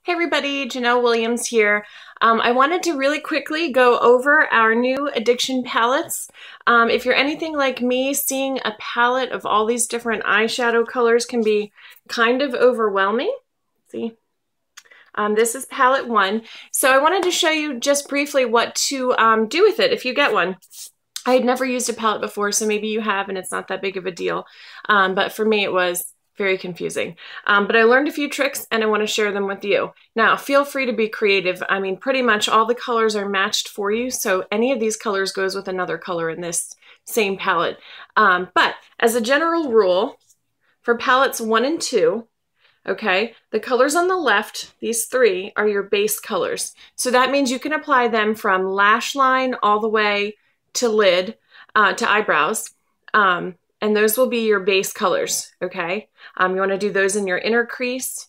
Hey everybody, Janelle Williams here. I wanted to really quickly go over our new Addiction palettes. If you're anything like me, seeing a palette of all these different eyeshadow colors can be kind of overwhelming. See? This is palette 1. So I wanted to show you just briefly what to do with it if you get one. I had never used a palette before, so maybe you have and it's not that big of a deal. But for me it was very confusing. But I learned a few tricks and I want to share them with you. Now, feel free to be creative. I mean, pretty much all the colors are matched for you, so any of these colors goes with another color in this same palette. But as a general rule, for palettes 1 and 2, okay, the colors on the left, these 3, are your base colors. So that means you can apply them from lash line all the way to lid, to eyebrows. And those will be your base colors, okay? You want to do those in your inner crease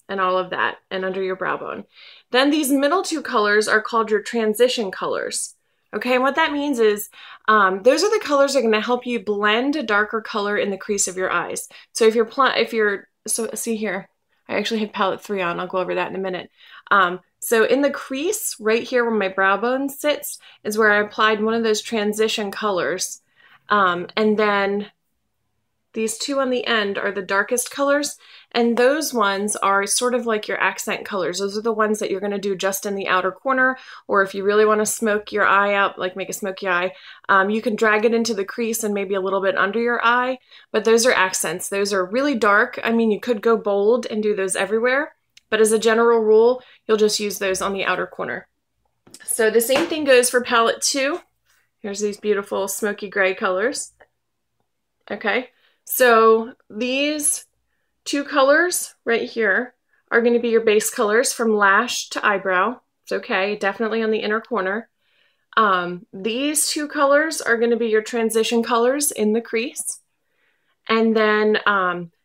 and all of that, and under your brow bone. Then these middle 2 colors are called your transition colors, okay? And what that means is those are the colors that are going to help you blend a darker color in the crease of your eyes. So so see here, I actually have palette 3 on. I'll go over that in a minute. So in the crease, right here where my brow bone sits, is where I applied one of those transition colors. And then these 2 on the end are the darkest colors, and those ones are sort of like your accent colors. Those are the ones that you're going to do just in the outer corner, or if you really want to smoke your eye out, like make a smoky eye, you can drag it into the crease and maybe a little bit under your eye, but those are accents. Those are really dark. I mean, you could go bold and do those everywhere, but as a general rule, you'll just use those on the outer corner. So the same thing goes for palette 2. Here's these beautiful smoky gray colors. Okay, so these 2 colors right here are going to be your base colors from lash to eyebrow. It's okay, definitely on the inner corner. These 2 colors are going to be your transition colors in the crease. And then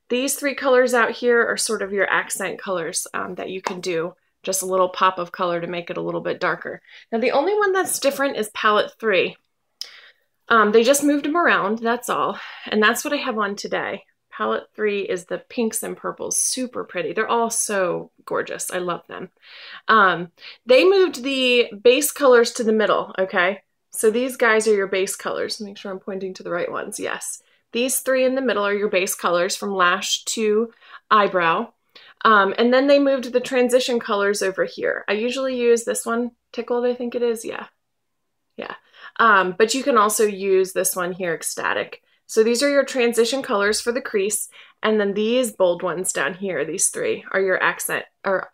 these 3 colors out here are sort of your accent colors that you can do. Just a little pop of color to make it a little bit darker. Now the only one that's different is palette 3. They just moved them around, that's all. And that's what I have on today. Palette 3 is the pinks and purples, super pretty. They're all so gorgeous, I love them. They moved the base colors to the middle, okay? So these guys are your base colors. Make sure I'm pointing to the right ones, yes. These 3 in the middle are your base colors from lash to eyebrow. And then they moved the transition colors over here. I usually use this one, Tickled, I think it is, yeah. But you can also use this one here, Ecstatic. So these are your transition colors for the crease, and then these bold ones down here, these 3, are your accent,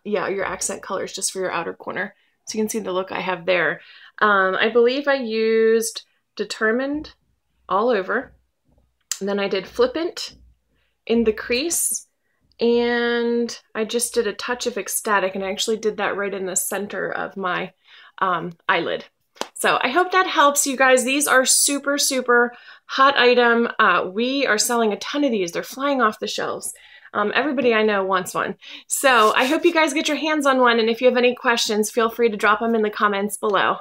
your accent colors just for your outer corner. So you can see the look I have there. I believe I used Determined all over, and then I did Flippant in the crease, and I just did a touch of Ecstatic, and I actually did that right in the center of my eyelid. So I hope that helps you guys. These are super, super hot item. We are selling a ton of these. They're flying off the shelves. Everybody I know wants one. So I hope you guys get your hands on one. And if you have any questions, feel free to drop them in the comments below.